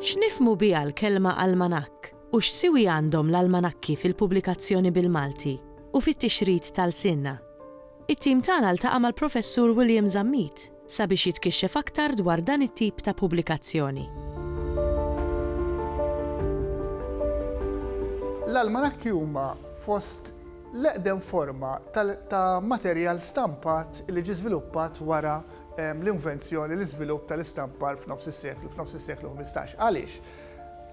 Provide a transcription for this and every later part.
X'nifhmu biha l-kelma almanakk u x'siwi għandhom l-almanakki fil-pubblikazzjoni bil-Malti u fit-tixrid tal-sinna? It-tim tagħna ltaqa' mal-Professur William Zammit sabiex jitkixxef aktar dwar dan it-tip ta' pubblikazzjoni. L-almanakki huma fost l-eqdem forma ta' materjal stampat li ġie żviluppat wara l-invenzjoni, l-iżvilupp tal-istampar f'nofs is-seklu 15. Għaliex?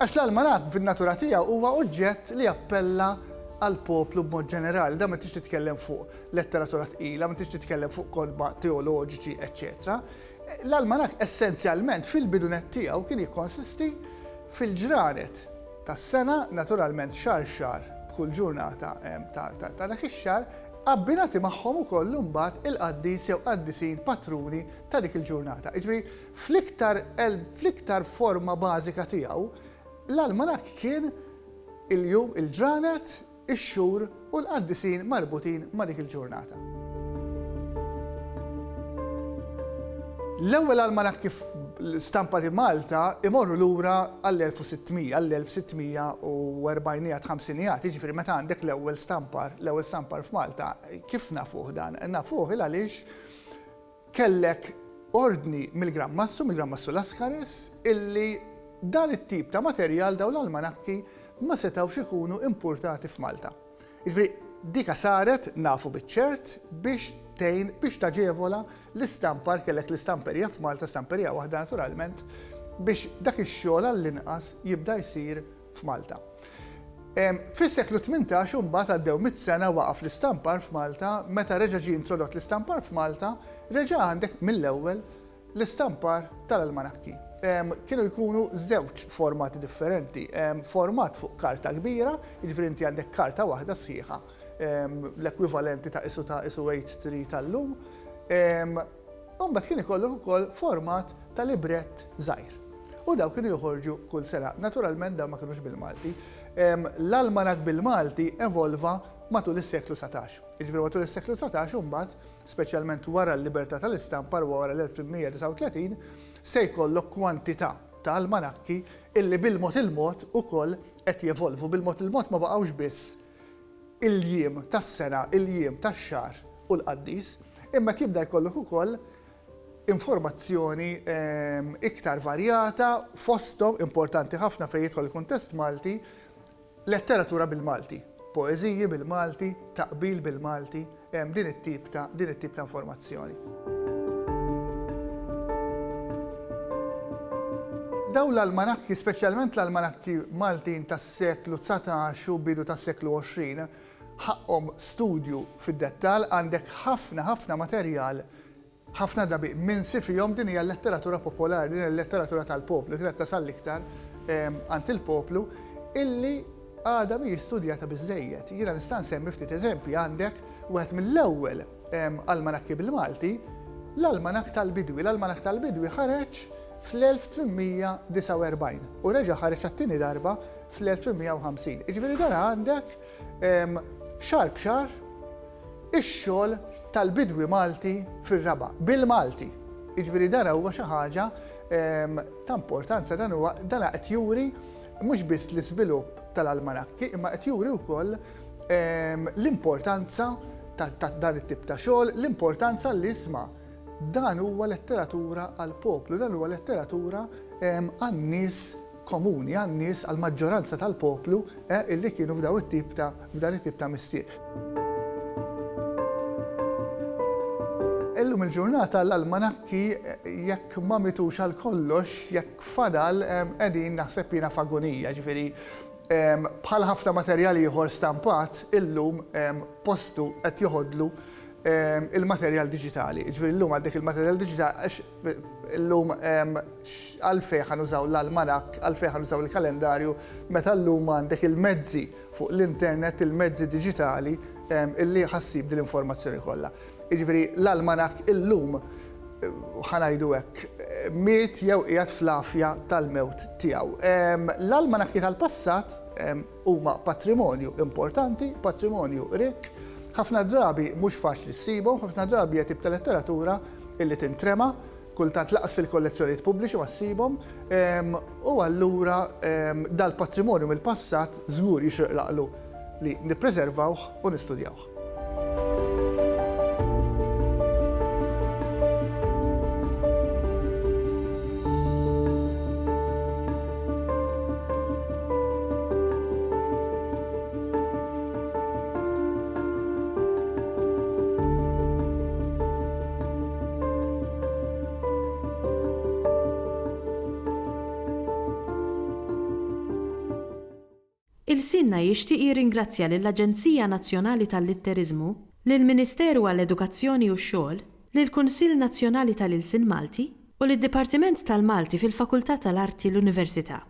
Għax l-almanakk fin-natura tiegħu huwa oġġett li jappella għal poplu b'mod ġenerali, da ma tix titkellem fuq letteratura tqila, ma tix titkellem fuq kodba teoloġiċi, eċċetera. L-almanakk essenzjalment fil-bidunet tiegħu kien jikkonsisti fil-ġranet tas-sena, naturalment xar b'kull ġurnata ta' dak ix-xahar, abbinati magħhom ukoll mbagħad il-qaddis jew qaddisin patruni ta' dik il-ġurnata. Jiġifieri fl-iktar forma bażika tiegħu, l-almanakk kien il-jum, il-ġranet, ix-xhur u l-qaddisin marbutin ma' dik il-ġurnata. L-ewwel almanakki stampati Malta imorru lura għall-1600, għall-1640-50, jiġifieri meta għandek l-ewwel stampar f'Malta, kif nafuh dan? Nafuh għaliex kellek ordni mill-Grammassu Laskaris illi dan it-tip ta' materjal dawn l-almanakki ma setgħux ikunu importati f'Malta. Jiġifieri dika saret nafu biċ-ċert biex taġevola l-istampar, kellek l-istamperija f'Malta, stamperija waħda naturalment, biex dak ix-xogħol għall-inqas jibda jsir f'Malta. Fis-seklu 18 mbagħad għaddew 100 sena waqaf l-istampar f'Malta, meta reġa' ġie introdott l-istampar f'Malta, reġa' għandek mill-ewwel l-istampar tal-almanakki. Kienu jkunu żewġ formati differenti, format fuq karta kbira, jiġifieri inti għandek karta waħda sħiħa, l-ekwivalenti ta' isu A3 tal-lum, u mbagħad kien ikollok ukoll format ta' librett żgħir. U daw kienu joħorġu kull sena. Naturalment dawn ma kinux bil-Malti. L-almanakk bil-Malti evolva matul is-seklu 19. Jiġifieri matul is-seklu 19 mbagħad, speċjalment wara l-libertà tal-istampar wara l-1839, se jkollok kwantità ta' almanakki illi bil-mod il-mod ukoll qed jevolvu. Bil-mod il-mod ma baqgħux biss il-jiem tas-sena, il-jiem tax-xahar u l-qaddis, imma tibda jkollok ukoll informazzjoni iktar varjata, fosthom importanti ħafna fejn jidħol il-kuntest Malti, letteratura bil-Malti, poeżiji bil-Malti, taqbil bil-Malti, din it-tip ta' informazzjoni. Daw l-almanakki, speċjalment l-almanakki Maltin tas-seklu 19 u bidu tas-seklu 20, ħaqhom studju fid-dettall, għandek ħafna materjal, ħafna drabi minn sifihom din hija l-letteratura popolari, din il-letteratura tal-poplu, kienet tasal iktar għand il-poplu, illi għadha mhijiex studjata biżżejjed. Jiena nista' nsemmi ftit eżempji, għandek wieħed mill-ewwel almanakki bil-Malti, l-almanakk tal-Bidwi. L-almanakk tal-Bidwi ħareġ fl-1849 u reġa' ħareġ għat-tieni darba fl-1850. Jiġifieri dan għandek xahar b'xahar ix-xogħol tal-Bidwi Malti fir-Raba' bil-Malti. Jiġifieri dan huwa xi ħaġa ta' importanza, dan qed juri mhux biss l-iżvilupp tal-almanakki, imma qed juri wkoll l-importanza ta' dan it-tip ta' xogħol, l-importanza li isma' dan huwa letteratura għall-poplu, dan huwa letteratura għan-nies komuni, għan-nies għall-maġġoranza tal-poplu illi kienu f'dan it-tip ta' mistier. Illum il-ġurnata l-almanakki jekk ma mitux għal kollox, jekk fadal qegħdin naħseb jiena f'agonija, ġifieri bħal ħafna materjali ieħor stampat, illum postu qed joħodlu il-materjal diġitali. Ġifieri llum għandek il-materjal diġitali, illum għalfejn ħanużaw l-almanakk, għalfejn ħanużaw il-kalendarju, meta llum għandek il-mezzi fuq l-internet, il-mezzi diġitali illi ħassib din l-informazzjoni kollha. Jiġifieri l-almanakk illum ħanajdu hekk, miet jew qiegħed fl-afja tal-mewt tiegħu. L-almanakki tal-passat huma patrimonju importanti, patrimonju rik, ħafna drabi mhux faċli ssibhom, ħafna drabi hija tip ta' letteratura illi tintrema, kultant laqas fil-kollezzjonijiet pubbliċi ma ssibhom, u allura dal-patrimonju mill-passat żgur jixirqlaqlu li nippreservawh u nistudjawh. Il-Sinna jixtieq jirringrazzja lill-Aġenzija Nazzjonali tal-Litterizmu, lill-Ministeru għall-Edukazzjoni u x-Xogħol, lill-Kunsill Nazzjonali tal-Ilsien Malti u lid-Dipartiment tal-Malti fil-Fakultà tal-Arti l-Università.